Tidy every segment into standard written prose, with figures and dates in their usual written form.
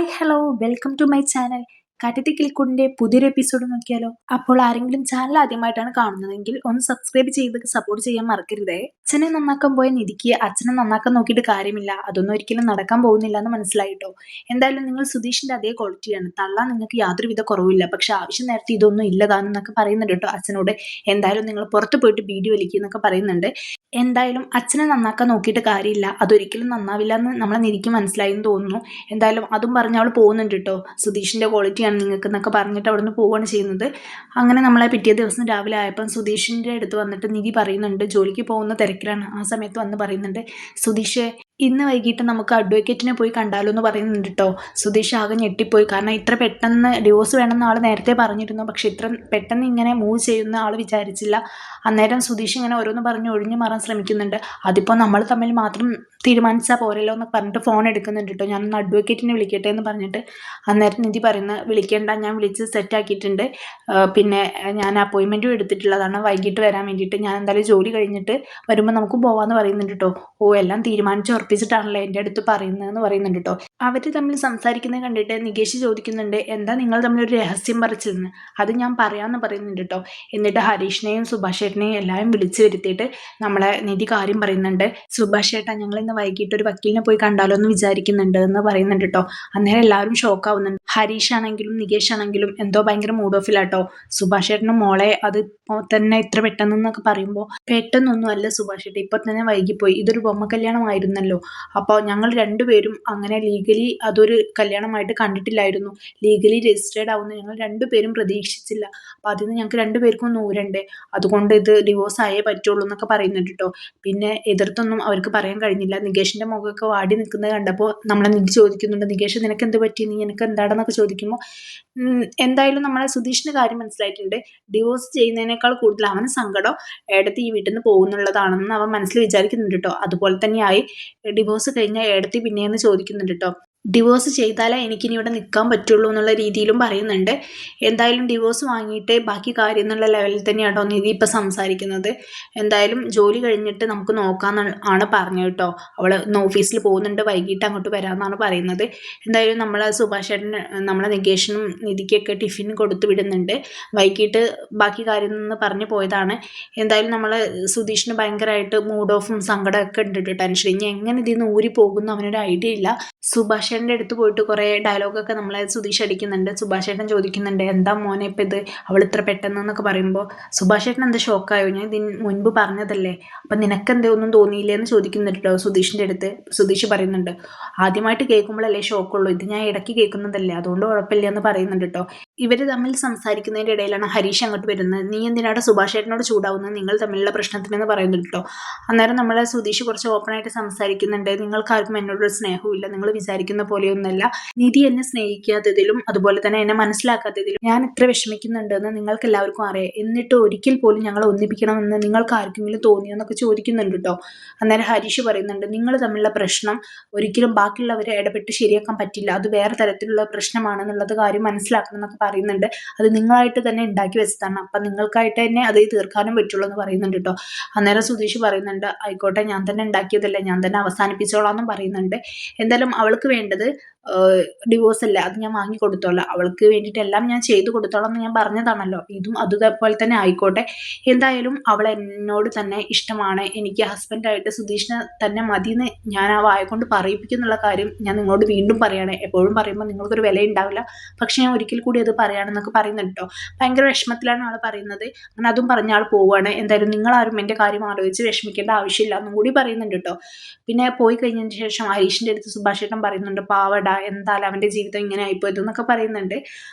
Hi hello welcome to my channel. കാറ്റത്തി കിളിക്കൂടിന്റെ പുതിയൊരു എപ്പിസോഡ് നോക്കിയാലോ? അപ്പോൾ ആരെങ്കിലും ചാനൽ ആദ്യമായിട്ടാണ് കാണുന്നതെങ്കിൽ ഒന്ന് സബ്സ്ക്രൈബ് ചെയ്ത് സപ്പോർട്ട് ചെയ്യാൻ മറക്കരുതേ. അച്ഛനെ നന്നാക്കാൻ പോയ നിധിക്ക് അച്ഛനെ നന്നാക്കാൻ നോക്കിയിട്ട് കാര്യമില്ല, അതൊന്നും ഒരിക്കലും നടക്കാൻ പോകുന്നില്ല എന്ന് മനസ്സിലായിട്ടോ. എന്തായാലും നിങ്ങൾ സുധീഷിന്റെ അതേ ക്വാളിറ്റിയാണ്, തള്ളാൻ നിങ്ങൾക്ക് യാതൊരുവിധ കുറവില്ല. പക്ഷെ ആവശ്യം നേരത്തെ ഇതൊന്നും ഇല്ലതാന്നൊക്കെ പറയുന്നുണ്ട് കേട്ടോ അച്ഛനോട്. എന്തായാലും നിങ്ങൾ പുറത്ത് പോയിട്ട് ബീഡി വലിക്കുന്നൊക്കെ പറയുന്നുണ്ട്. എന്തായാലും അച്ഛനെ നന്നാക്കാൻ നോക്കിയിട്ട് കാര്യമില്ല, അതൊരിക്കലും നന്നാവില്ല എന്ന് നമ്മളെ നിധിക്ക് മനസ്സിലായി എന്ന് തോന്നുന്നു. എന്തായാലും അതും പറഞ്ഞ് അവൾ പോകുന്നുണ്ട് കേട്ടോ. സുധീഷിന്റെ ക്വാളിറ്റിയാണ് നിങ്ങൾക്ക് എന്നൊക്കെ പറഞ്ഞിട്ട് അവിടെ നിന്ന് പോവുകയാണ് ചെയ്യുന്നത്. അങ്ങനെ നമ്മളെ പിറ്റേ ദിവസം രാവിലെ ആയപ്പം സുധീഷിന്റെ അടുത്ത് വന്നിട്ട് നിധി പറയുന്നുണ്ട്, ജോലിക്ക് പോകുന്ന തിരക്കിലാണ്. ആ സമയത്ത് വന്ന് പറയുന്നുണ്ട്, സുധീഷേ ഇന്ന് വൈകിട്ട് നമുക്ക് അഡ്വക്കേറ്റിനെ പോയി കണ്ടാലോ എന്ന് പറയുന്നുണ്ട് കേട്ടോ. സുധീഷ് ആകെ ഞെട്ടിപ്പോയി. കാരണം ഇത്ര പെട്ടെന്ന് ഡിവോഴ്സ് വേണമെന്ന് ആൾ നേരത്തെ പറഞ്ഞിരുന്നു, പക്ഷെ ഇത്ര പെട്ടെന്ന് ഇങ്ങനെ മൂവ് ചെയ്യുന്ന ആൾ വിചാരിച്ചില്ല. അന്നേരം സുധീഷ് ഇങ്ങനെ ഓരോന്ന് പറഞ്ഞ് ഒഴിഞ്ഞു മാറാൻ ശ്രമിക്കുന്നുണ്ട്. അതിപ്പോൾ നമ്മൾ തമ്മിൽ മാത്രം തീരുമാനിച്ചാൽ പോരല്ലോ എന്ന് പറഞ്ഞിട്ട് ഫോൺ എടുക്കുന്നുണ്ട് കേട്ടോ. ഞാനൊന്ന് അഡ്വക്കേറ്റിനെ വിളിക്കട്ടെ എന്ന് പറഞ്ഞിട്ട്. അന്നേരം നിധി പറയുന്നത്, വിളിക്കേണ്ട, ഞാൻ വിളിച്ച് സെറ്റാക്കിയിട്ടുണ്ട്. പിന്നെ ഞാൻ അപ്പോയിൻമെൻറ്റും എടുത്തിട്ടുള്ളതാണ് വൈകിട്ട് വരാൻ വേണ്ടിയിട്ട്. ഞാൻ എന്തായാലും ജോലി കഴിഞ്ഞിട്ട് വരുമ്പോൾ നമുക്ക് പോകാമെന്ന് പറയുന്നുണ്ട് കേട്ടോ. ഓ, എല്ലാം തീരുമാനിച്ച് ഉറപ്പിച്ചിട്ടാണല്ലോ എൻ്റെ അടുത്ത് പറയുന്നതെന്ന് പറയുന്നുണ്ട് കേട്ടോ. അവർ തമ്മിൽ സംസാരിക്കുന്നത് കണ്ടിട്ട് നികേഷ് ചോദിക്കുന്നുണ്ട്, എന്താ നിങ്ങൾ തമ്മിലൊരു രഹസ്യം പറിച്ചിരുന്ന്? അത് ഞാൻ പറയാമെന്ന് പറയുന്നുണ്ട് കേട്ടോ. എന്നിട്ട് ഹരീഷിനെയും സുഭാഷ് ചേട്ടനെയും എല്ലാവരും വിളിച്ചു വരുത്തിയിട്ട് നമ്മളെ നിധി കാര്യം പറയുന്നുണ്ട്. സുഭാഷ് ചേട്ടാ, ഞങ്ങൾ ഇന്ന് വൈകിട്ട് ഒരു വക്കീലിനെ പോയി കണ്ടാലോ എന്ന് വിചാരിക്കുന്നുണ്ട് എന്ന് പറയുന്നുണ്ട് കേട്ടോ. അന്നേരം എല്ലാവരും ഷോക്കാവുന്നുണ്ട്. ഹരീഷ് ആണെങ്കിലും നികേഷ് ആണെങ്കിലും എന്തോ ഭയങ്കര മൂഡ് ഓഫിലാട്ടോ. സുഭാഷ് ചേട്ടനും മോളെ അത് തന്നെ ഇത്ര പെട്ടെന്നൊക്കെ പറയുമ്പോൾ, പെട്ടെന്നൊന്നും അല്ല സുഭാഷ് ചേട്ടാ, ഇപ്പൊ തന്നെ വൈകിപ്പോയി. ഇതൊരു ബൊമ്മ കല്യാണമായിരുന്നല്ലോ. അപ്പോൾ ഞങ്ങൾ രണ്ടുപേരും അങ്ങനെ ലീഗലി അതൊരു കല്യാണമായിട്ട് കണ്ടിട്ടില്ലായിരുന്നു. ലീഗലി രജിസ്റ്റേർഡ് ആവുന്ന ഞങ്ങൾ രണ്ടുപേരും പ്രതീക്ഷിച്ചില്ല. അപ്പോൾ അതിന് ഞങ്ങൾക്ക് രണ്ടുപേർക്കും നൂരണ്ടേ, അതുകൊണ്ട് ഇത് ഡിവോഴ്സ് ആയേ പറ്റുള്ളൂ എന്നൊക്കെ പറയുന്നുണ്ട് കേട്ടോ. പിന്നെ എതിർത്തൊന്നും അവർക്ക് പറയാൻ കഴിഞ്ഞില്ല. നികേഷിന്റെ മുഖമൊക്കെ വാടി നിൽക്കുന്നത് കണ്ടപ്പോൾ നമ്മളെ നിധി ചോദിക്കുന്നുണ്ട്, നികേഷ് നിനക്ക് എന്ത് പറ്റി, നീ എനിക്ക് എന്താണെന്നൊക്കെ ചോദിക്കുമ്പോൾ എന്തായാലും നമ്മളെ സുധീഷിന്റെ കാര്യം മനസ്സിലായിട്ടുണ്ട്. ഡിവോഴ്സ് ചെയ്യുന്നതിനേക്കാൾ കൂടുതൽ അവന് സങ്കടം ഏടത്തി ഈ വീട്ടിൽ നിന്ന് പോകുന്നുള്ളതാണെന്ന് അവൻ മനസ്സിൽ വിചാരിക്കുന്നുണ്ട് കേട്ടോ. അതുപോലെ തന്നെയായി ഡിവോഴ്സ് കഴിഞ്ഞ ഏടത്തി പിന്നെയെന്ന് ചോദിക്കുന്നുണ്ട് കേട്ടോ. ഡിവോഴ്സ് ചെയ്താലേ എനിക്കിനി ഇവിടെ നിൽക്കാൻ പറ്റുള്ളൂ എന്നുള്ള രീതിയിലും പറയുന്നുണ്ട്. എന്തായാലും ഡിവോഴ്സ് വാങ്ങിയിട്ട് ബാക്കി കാര്യം എന്നുള്ള ലെവലിൽ തന്നെയാണോ നിധി ഇപ്പം സംസാരിക്കുന്നത്. എന്തായാലും ജോലി കഴിഞ്ഞിട്ട് നമുക്ക് നോക്കാമെന്ന് ആണ് പറഞ്ഞത് കേട്ടോ. അവൾ ഇന്ന് ഓഫീസിൽ പോകുന്നുണ്ട്, വൈകിട്ട് അങ്ങോട്ട് വരാമെന്നാണ് പറയുന്നത്. എന്തായാലും നമ്മളെ സുഭാഷ് ചേട്ടൻ നമ്മളെ നികേഷിനും നിധിക്കൊക്കെ ടിഫിൻ കൊടുത്തു വിടുന്നുണ്ട്. വൈകിട്ട് ബാക്കി കാര്യം എന്ന് പറഞ്ഞു പോയതാണ്. എന്തായാലും നമ്മൾ സുധീഷിന് ഭയങ്കരമായിട്ട് മൂഡ് ഓഫും സങ്കടമൊക്കെ ഉണ്ട്, ടെൻഷൻ. ഇനി എങ്ങനെ ഇതിൽ നിന്ന് ഊരി പോകുന്നു അവനൊരു ഐഡിയ ഇല്ല. സുഭാഷ് ചേട്ടൻ്റെ അടുത്ത് പോയിട്ട് കുറേ ഡയലോഗൊക്കെ നമ്മളെ സുധീഷ് അടിക്കുന്നുണ്ട്. സുഭാഷ് ചേട്ടൻ ചോദിക്കുന്നുണ്ട്, എന്താ മോനെ ഇപ്പം ഇത്, അവൾ ഇത്ര പെട്ടെന്നൊക്കെ പറയുമ്പോൾ സുഭാഷ് ചേട്ടൻ എന്താ ഷോക്കായോ? ഞാൻ ഇതിന് മുൻപ് പറഞ്ഞതല്ലേ, അപ്പം നിനക്കെന്തേ ഒന്നും തോന്നിയില്ലേ എന്ന് ചോദിക്കുന്നുണ്ട് കേട്ടോ സുധീഷിൻ്റെ അടുത്ത്. സുധീഷ് പറയുന്നുണ്ട്, ആദ്യമായിട്ട് കേൾക്കുമ്പോഴല്ലേ ഷോക്കുള്ളൂ, ഇത് ഞാൻ ഇടയ്ക്ക് കേൾക്കുന്നതല്ലേ, അതുകൊണ്ട് കുഴപ്പമില്ല എന്ന് പറയുന്നുണ്ട് കേട്ടോ. ഇവർ തമ്മിൽ സംസാരിക്കുന്നതിൻ്റെ ഇടയിലാണ് ഹരീഷ് അങ്ങോട്ട് വരുന്നത്. നീ എന്തിനാണ് സുഭാഷ് ചേട്ടനോട് ചൂടാവുന്നത്, നിങ്ങൾ തമ്മിലുള്ള പ്രശ്നത്തിനെന്ന് പറയുന്നുണ്ട് കേട്ടോ. അന്നേരം നമ്മളെ സുധീഷ് കുറച്ച് ഓപ്പണായിട്ട് സംസാരിക്കുന്നുണ്ട്. നിങ്ങൾക്കാർക്കും എന്നോടൊരു സ്നേഹവും ഇല്ല, നിങ്ങൾ വിചാരിക്കുന്ന പോലെയൊന്നുമല്ല. നിധി എന്നെ സ്നേഹിക്കാത്തതിലും അതുപോലെ തന്നെ എന്നെ മനസ്സിലാക്കാത്തതിലും ഞാൻ ഇത്ര വിഷമിക്കുന്നുണ്ടെന്ന് നിങ്ങൾക്ക് എല്ലാവർക്കും അറിയാം. എന്നിട്ട് ഒരിക്കൽ പോലും ഞങ്ങളെ ഒന്നിപ്പിക്കണമെന്ന് നിങ്ങൾക്ക് ആർക്കെങ്കിലും തോന്നിയെന്നൊക്കെ ചോദിക്കുന്നുണ്ട് കേട്ടോ. അന്നേരം ഹരീഷ് പറയുന്നുണ്ട്, നിങ്ങൾ തമ്മിലുള്ള പ്രശ്നം ഒരിക്കലും ബാക്കിയുള്ളവരെ ഇടപെട്ട് ശരിയാക്കാൻ പറ്റില്ല, അത് വേറെ തരത്തിലുള്ള പ്രശ്നമാണെന്നുള്ളത് കാര്യം മനസ്സിലാക്കണം എന്നൊക്കെ പറയുന്നുണ്ട്. അത് നിങ്ങളായിട്ട് തന്നെ ഉണ്ടാക്കി വെച്ചതാണ്, അപ്പം നിങ്ങൾക്കായിട്ട് തന്നെ അത് തീർക്കാനും പറ്റുള്ളൂ എന്ന് പറയുന്നുണ്ട് കേട്ടോ. അന്നേരം സുധീഷ് പറയുന്നുണ്ട്, ആയിക്കോട്ടെ, ഞാൻ തന്നെ ഉണ്ടാക്കിയതല്ലേ, ഞാൻ തന്നെ അവസാനിപ്പിച്ചോളാം എന്നും പറയുന്നുണ്ട്. എന്തായാലും അവൾക്ക് വേണ്ടത് ഡിവോഴ്സ് അല്ല, അത് ഞാൻ വാങ്ങി കൊടുത്തോളാം, അവൾക്ക് വേണ്ടിയിട്ട് എല്ലാം ഞാൻ ചെയ്തു കൊടുത്തോളാം എന്ന് ഞാൻ പറഞ്ഞതാണല്ലോ. ഇതും അതുപോലെ തന്നെ ആയിക്കോട്ടെ. എന്തായാലും അവൾ എന്നോട് തന്നെ ഇഷ്ടമാണ്, എനിക്ക് ഹസ്ബൻഡായിട്ട് സുധീഷിനെ തന്നെ മതിയെന്ന് ഞാൻ ആ വായ കൊണ്ട് പറയിപ്പിക്കുന്നുള്ള കാര്യം ഞാൻ നിങ്ങളോട് വീണ്ടും പറയുകയാണ്. എപ്പോഴും പറയുമ്പോൾ നിങ്ങൾക്കൊരു വില ഉണ്ടാവില്ല, പക്ഷെ ഞാൻ ഒരിക്കൽ കൂടി അത് പറയുകയാണെന്നൊക്കെ പറയുന്നുണ്ട് കേട്ടോ. ഭയങ്കര വിഷമത്തിലാണ് ആൾ പറയുന്നത്. അങ്ങനെ അതും പറഞ്ഞ ആൾ പോവുകയാണ്. എന്തായാലും നിങ്ങളാരും എൻ്റെ കാര്യം ആലോചിച്ച് വിഷമിക്കേണ്ട ആവശ്യമില്ല എന്നും കൂടി പറയുന്നുണ്ട് കേട്ടോ. പിന്നെ പോയി കഴിഞ്ഞതിന് ശേഷം ഹരീഷിൻ്റെ അടുത്ത് സുഭാഷ് ചേട്ടൻ പറയുന്നുണ്ട്, പാവട, എന്തായാലും അവൻ്റെ ജീവിതം ഇങ്ങനെ ആയിപ്പോയത് എന്നൊക്കെ പറയുന്നുണ്ട്.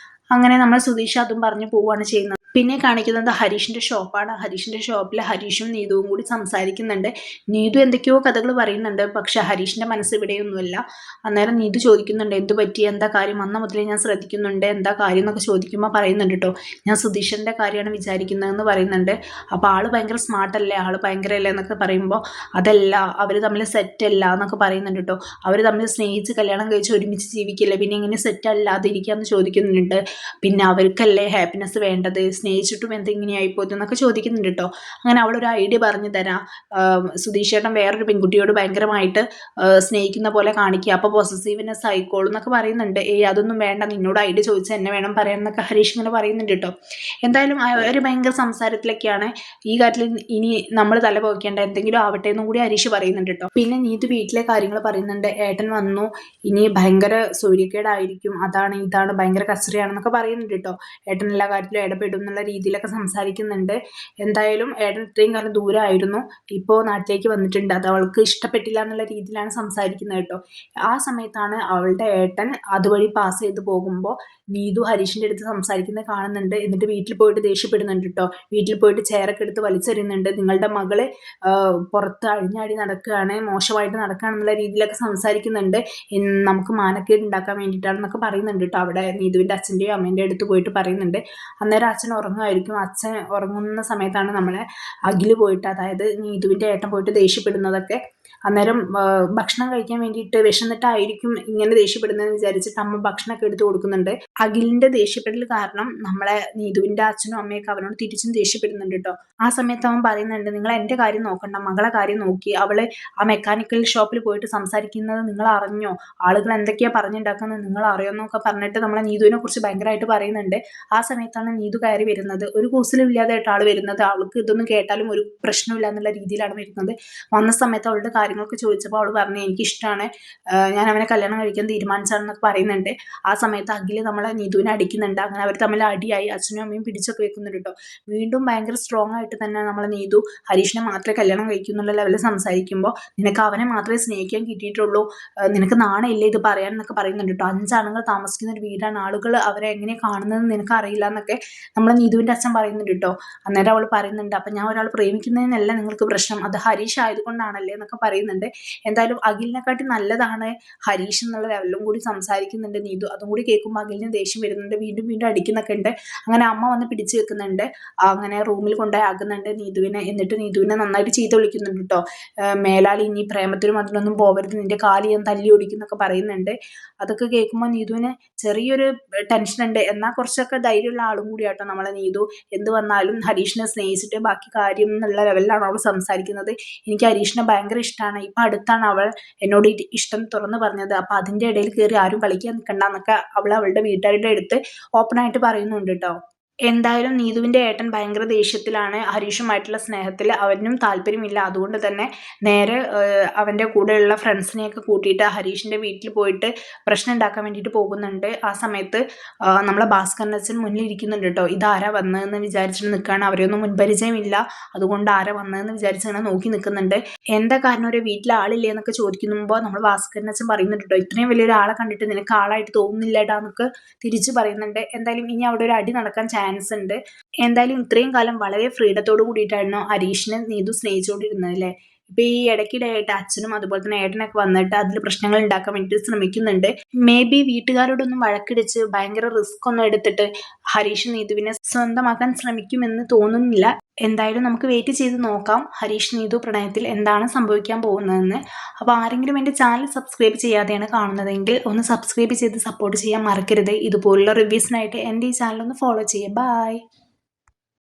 അങ്ങനെ നമ്മൾ സുധീഷ് അതും പറഞ്ഞു പോവുകയാണ് ചെയ്യുന്നത്. പിന്നെ കാണിക്കുന്നത് ഹരീഷിൻ്റെ ഷോപ്പാണ്. ഹരീഷിൻ്റെ ഷോപ്പിൽ ഹരീഷും നീതുവും കൂടി സംസാരിക്കുന്നുണ്ട്. നീതു എന്തൊക്കെയോ കഥകൾ പറയുന്നുണ്ട്, പക്ഷെ ഹരീഷിൻ്റെ മനസ്സ് ഇവിടെയൊന്നുമില്ല. അന്നേരം നീതു ചോദിക്കുന്നുണ്ട്, എന്ത് പറ്റി, എന്താ കാര്യം, വന്ന മുതലേ ഞാൻ ശ്രദ്ധിക്കുന്നുണ്ട്, എന്താ കാര്യം എന്നൊക്കെ ചോദിക്കുമ്പോൾ പറയുന്നുണ്ട് കേട്ടോ, ഞാൻ സുധീഷിൻ്റെ കാര്യമാണ് വിചാരിക്കുന്നതെന്ന് പറയുന്നുണ്ട്. അപ്പോൾ ആൾ ഭയങ്കര സ്മാർട്ടല്ലേ, ആൾ ഭയങ്കരല്ലേ എന്നൊക്കെ പറയുമ്പോൾ, അതല്ല, അവർ തമ്മിൽ സെറ്റല്ല എന്നൊക്കെ പറയുന്നുണ്ട് കേട്ടോ. അവർ തമ്മിൽ സ്നേഹിച്ച് കല്യാണം കഴിച്ച് ഒരുമിച്ച് ജീവിക്കില്ലേ, പിന്നെ ഇങ്ങനെ സെറ്റ് അല്ലാതെ ഇരിക്കാമെന്ന് ചോദിക്കുന്നുണ്ട്. പിന്നെ അവർക്കല്ലേ ഹാപ്പിനെസ് വേണ്ടത്, സ്നേഹിച്ചിട്ടും എന്തെങ്ങനെയായിപ്പോയി എന്നൊക്കെ ചോദിക്കുന്നുണ്ട് കേട്ടോ. അങ്ങനെ അവളൊരു ഐഡിയ പറഞ്ഞു തരാം, സുധീഷ് ചേട്ടൻ വേറൊരു പെൺകുട്ടിയോട് ഭയങ്കരമായിട്ട് സ്നേഹിക്കുന്ന പോലെ കാണിക്കുക, അപ്പോൾ പൊസസീവ്നെസ് ആയിക്കോളും എന്നൊക്കെ പറയുന്നുണ്ട്. അതൊന്നും വേണ്ട, നിന്നോട് ഐഡിയ ചോദിച്ചാൽ എന്നെ വേണം പറയാൻ എന്നൊക്കെ ഹരീഷ് ഇങ്ങനെ പറയുന്നുണ്ട് കേട്ടോ. എന്തായാലും അവർ ഭയങ്കര സംസാരത്തിലൊക്കെയാണ്. ഈ കാര്യത്തിൽ ഇനി നമ്മൾ തല പോക്കേണ്ട, എന്തെങ്കിലും ആവട്ടെ എന്നും കൂടി ഹരീഷ് പറയുന്നുണ്ട് കേട്ടോ. പിന്നെ നീതു വീട്ടിലെ കാര്യങ്ങൾ പറയുന്നുണ്ട്. ഏട്ടൻ വന്നു, ഇനി ഭയങ്കര സൂര്യക്കേടായിരിക്കും, അതാണ് ഇതാണ്, ഭയങ്കര കച്ചറയാണെന്നൊക്കെ പറയുന്നുണ്ട് കേട്ടോ. ഏട്ടൻ എല്ലാ കാര്യത്തിലും ഇടപെടും എന്നുള്ള രീതിയിലൊക്കെ സംസാരിക്കുന്നുണ്ട്. എന്തായാലും ഏട്ടൻ ഇത്രയും കാലം ദൂരമായിരുന്നു, ഇപ്പോൾ നാട്ടിലേക്ക് വന്നിട്ടുണ്ട്, അത് അവൾക്ക് ഇഷ്ടപ്പെട്ടില്ല എന്നുള്ള രീതിയിലാണ് സംസാരിക്കുന്നത് കേട്ടോ. ആ സമയത്താണ് അവളുടെ ഏട്ടൻ അതുവഴി പാസ് ചെയ്ത് പോകുമ്പോൾ നീതു ഹരീഷിൻ്റെ അടുത്ത് സംസാരിക്കുന്നത് കാണുന്നുണ്ട്. എന്നിട്ട് വീട്ടിൽ പോയിട്ട് ദേഷ്യപ്പെടുന്നുണ്ട് കേട്ടോ. വീട്ടിൽ പോയിട്ട് ചെയറൊക്കെ എടുത്ത് വലിച്ചെറിയുന്നുണ്ട്. നിങ്ങളുടെ മകള് പുറത്ത് അഴിഞ്ഞാടി നടക്കുകയാണ്, മോശമായിട്ട് നടക്കുകയാണെന്നുള്ള രീതിയിലൊക്കെ സംസാരിക്കുന്നുണ്ട്. നമുക്ക് മാനക്കേട് ഉണ്ടാക്കാൻ വേണ്ടിയിട്ടാണെന്നൊക്കെ പറയുന്നുണ്ട് കേട്ടോ. അവിടെ നീതുവിൻ്റെ അച്ഛൻ്റെയും അമ്മേൻ്റെയും അടുത്ത് പോയിട്ട് പറയുന്നുണ്ട്. അന്നേരം അച്ഛൻ ഉറങ്ങുമായിരിക്കും. അച്ഛൻ ഉറങ്ങുന്ന സമയത്താണ് നമ്മളെ അഖില് പോയിട്ട്, അതായത് നീതുവിൻ്റെ ഏട്ടൻ പോയിട്ട് ദേഷ്യപ്പെടുന്നതൊക്കെ. അന്നേരം ഭക്ഷണം കഴിക്കാൻ വേണ്ടിയിട്ട് വിശന്നിട്ടായിരിക്കും ഇങ്ങനെ ദേഷ്യപ്പെടുന്നതെന്ന് വിചാരിച്ചിട്ട് അമ്മ ഭക്ഷണമൊക്കെ എടുത്ത് കൊടുക്കുന്നുണ്ട്. അഖിലിൻ്റെ ദേഷ്യപ്പെടൽ കാരണം നമ്മളെ നീതുവിൻ്റെ അച്ഛനും അമ്മയൊക്കെ അവനോട് തിരിച്ചും ദേഷ്യപ്പെടുന്നുണ്ട് കേട്ടോ. ആ സമയത്ത് അവൻ പറയുന്നുണ്ട്, നിങ്ങൾ എൻ്റെ കാര്യം നോക്കണ്ട, മകളെ കാര്യം നോക്കി. അവള് ആ മെക്കാനിക്കൽ ഷോപ്പിൽ പോയിട്ട് സംസാരിക്കുന്നത് നിങ്ങൾ അറിഞ്ഞോ? ആളുകൾ എന്തൊക്കെയാ പറഞ്ഞുണ്ടാക്കുന്നത് നിങ്ങൾ അറിയുമെന്നൊക്കെ പറഞ്ഞിട്ട് നമ്മളെ നീതുവിനെ കുറിച്ച് ഭയങ്കരമായിട്ട് പറയുന്നുണ്ട്. ആ സമയത്താണ് നീതു കയറി വരുന്നത്. ഒരു കൂസലും ഇല്ലാതായിട്ട് ആൾ വരുന്നത്. അവൾക്ക് ഇതൊന്നും കേട്ടാലും ഒരു പ്രശ്നമില്ല എന്നുള്ള രീതിയിലാണ് വരുന്നത്. വന്ന സമയത്ത് അവളുടെ കാര്യങ്ങളൊക്കെ ചോദിച്ചപ്പോൾ അവൾ പറഞ്ഞു, എനിക്കിഷ്ടമാണ്, ഞാൻ അവനെ കല്യാണം കഴിക്കാൻ തീരുമാനിച്ചാണെന്നൊക്കെ പറയുന്നുണ്ട്. ആ സമയത്ത് അഖില് നമ്മളെ നീതുവിനെ അടിക്കുന്നുണ്ട്. അങ്ങനെ അവർ തമ്മിൽ അടിയായി, അച്ഛനും അമ്മയും പിടിച്ചൊക്കെ വെക്കുന്നുണ്ട് കേട്ടോ. വീണ്ടും ഭയങ്കര സ്ട്രോങ് ആയിട്ട് തന്നെ നമ്മളെ നീതു ഹരീഷിനെ മാത്രമേ കല്യാണം കഴിക്കൂ എന്നുള്ള ലെവലിൽ സംസാരിക്കുമ്പോൾ, നിനക്ക് അവനെ മാത്രമേ സ്നേഹിക്കാൻ കിട്ടിയിട്ടുള്ളൂ, നിനക്ക് നാണയില്ലേ ഇത് പറയാൻ എന്നൊക്കെ പറയുന്നുണ്ട് കേട്ടോ. 5 ആണുങ്ങൾ താമസിക്കുന്ന ഒരു വീടാണ്, ആളുകൾ അവരെ എങ്ങനെ കാണുന്നതെന്ന് നിനക്ക് അറിയില്ല എന്നൊക്കെ നമ്മളെ നീതുവിൻ്റെ അച്ഛൻ പറയുന്നുണ്ട് കേട്ടോ. അന്നേരം അവൾ പറയുന്നുണ്ട്, അപ്പം ഞാൻ ഒരാൾ പ്രേമിക്കുന്നതിനല്ല നിങ്ങൾക്ക് പ്രശ്നം, അത് ഹരീഷ് ആയതുകൊണ്ടാണല്ലേ എന്നൊക്കെ പറയുന്നുണ്ട്. എന്തായാലും അഖിലിനെക്കാട്ടി നല്ലതാണ് ഹരീഷ് എന്നുള്ള ലെവലിലും കൂടി സംസാരിക്കുന്നുണ്ട് നീതു. അതും കൂടി കേൾക്കുമ്പോൾ അഖിലിന് ദേഷ്യം വരുന്നുണ്ട്. വീണ്ടും വീണ്ടും അടിക്കുന്നൊക്കെ ഉണ്ട്. അങ്ങനെ അമ്മ വന്ന് പിടിച്ചു വെക്കുന്നുണ്ട്. അങ്ങനെ റൂമിൽ കൊണ്ടുപോയി ആകുന്നുണ്ട് നീതുവിനെ. എന്നിട്ട് നീതുവിനെ നന്നായിട്ട് ചീത്ത വിളിക്കുന്നുണ്ട് കേട്ടോ. മേലാൽ ഇനി പ്രേമത്തിനും അതിനൊന്നും പോകരുത്, നിന്റെ കാല് ഞാൻ തല്ലി ഓടിക്കുന്നൊക്കെ പറയുന്നുണ്ട്. അതൊക്കെ കേൾക്കുമ്പോൾ നീതുവിന് ചെറിയൊരു ടെൻഷനുണ്ട്. എന്നാൽ കുറച്ചൊക്കെ ധൈര്യമുള്ള ആളും കൂടിയാട്ടോ നമ്മളെ നീതു. എന്ത് വന്നാലും ഹരീഷിനെ സ്നേഹിച്ചിട്ട് ബാക്കി കാര്യം എന്നുള്ള ലെവലിലാണ് അവൾ സംസാരിക്കുന്നത്. എനിക്ക് ഹരീഷിനെ ഭയങ്കര ഇഷ്ടമാണ്, ഇപ്പം അടുത്താണ് അവൾ എന്നോട് ഇഷ്ടം തുറന്നു പറഞ്ഞത്, അപ്പം അതിൻ്റെ ഇടയിൽ കയറി ആരും കളിക്കാൻ നിൽക്കണ്ട എന്നൊക്കെ അവൾ അവളുടെ വീട്ടുകാരുടെ അടുത്ത് ഓപ്പണായിട്ട് പറയുന്നുണ്ട് കേട്ടോ. എന്തായാലും നീതുവിൻ്റെ ഏട്ടൻ ഭയങ്കര ദേഷ്യത്തിലാണ്. ഹരീഷുമായിട്ടുള്ള സ്നേഹത്തിൽ അവനും താല്പര്യമില്ല. അതുകൊണ്ട് തന്നെ നേരെ അവൻ്റെ കൂടെയുള്ള ഫ്രണ്ട്സിനെയൊക്കെ കൂട്ടിയിട്ട് ഹരീഷിൻ്റെ വീട്ടിൽ പോയിട്ട് പ്രശ്നം ഉണ്ടാക്കാൻ വേണ്ടിയിട്ട് പോകുന്നുണ്ട്. ആ സമയത്ത് നമ്മളെ ഭാസ്കരനച്ഛൻ മുന്നിൽ ഇരിക്കുന്നുണ്ട് കേട്ടോ. ഇതാരാ വന്നതെന്ന് വിചാരിച്ചിട്ട് നിൽക്കുകയാണ്. അവരെയൊന്നും മുൻപരിചയമില്ല, അതുകൊണ്ട് ആരാ വന്നതെന്ന് വിചാരിച്ച് ഇങ്ങനെ നോക്കി നിൽക്കുന്നുണ്ട്. എന്താ കാരണം ഒരു വീട്ടിൽ ആളില്ലേ എന്നൊക്കെ ചോദിക്കുമ്പോൾ നമ്മൾ ഭാസ്കരനച്ഛൻ പറയുന്നുണ്ട് കേട്ടോ, ഇത്രയും വലിയൊരാളെ കണ്ടിട്ട് നിനക്ക് ആളായിട്ട് തോന്നുന്നില്ലേടാ എന്നൊക്കെ തിരിച്ച് പറയുന്നുണ്ട്. എന്തായാലും ഇനി അവിടെ ഒരു അടി നടക്കാൻ ചാൻസ് ഉണ്ട്. എന്തായാലും ഇത്രയും കാലം വളരെ ഫ്രീഡത്തോട് കൂടിയിട്ടായിരുന്നു ഹരീഷിനെ നീതു സ്നേഹിച്ചുകൊണ്ടിരുന്നത് അല്ലേ. ഇപ്പൊ ഈ ഇടയ്ക്കിടെയായിട്ട് അച്ഛനും അതുപോലെ തന്നെ ഏട്ടനൊക്കെ വന്നിട്ട് അതിൽ പ്രശ്നങ്ങൾ ഉണ്ടാക്കാൻ വേണ്ടിയിട്ട് ശ്രമിക്കുന്നുണ്ട്. മേ ബി വീട്ടുകാരോടൊന്നും വഴക്കിടിച്ച് ഭയങ്കര റിസ്ക് ഒന്നും എടുത്തിട്ട് ഹരീഷ് നീതുവിനെ സ്വന്തമാക്കാൻ ശ്രമിക്കുമെന്ന് തോന്നുന്നില്ല. എന്തായാലും നമുക്ക് വെയിറ്റ് ചെയ്ത് നോക്കാം ഹരീഷ് നീതു പ്രണയത്തിൽ എന്താണ് സംഭവിക്കാൻ പോകുന്നതെന്ന്. അപ്പോൾ ആരെങ്കിലും എൻ്റെ ചാനൽ സബ്സ്ക്രൈബ് ചെയ്യാതെയാണ് കാണുന്നതെങ്കിൽ ഒന്ന് സബ്സ്ക്രൈബ് ചെയ്ത് സപ്പോർട്ട് ചെയ്യാൻ മറക്കരുത്. ഇതുപോലുള്ള റിവ്യൂസിനായിട്ട് എൻ്റെ ഈ ചാനൽ ഒന്ന് ഫോളോ ചെയ്യുക. ബൈ.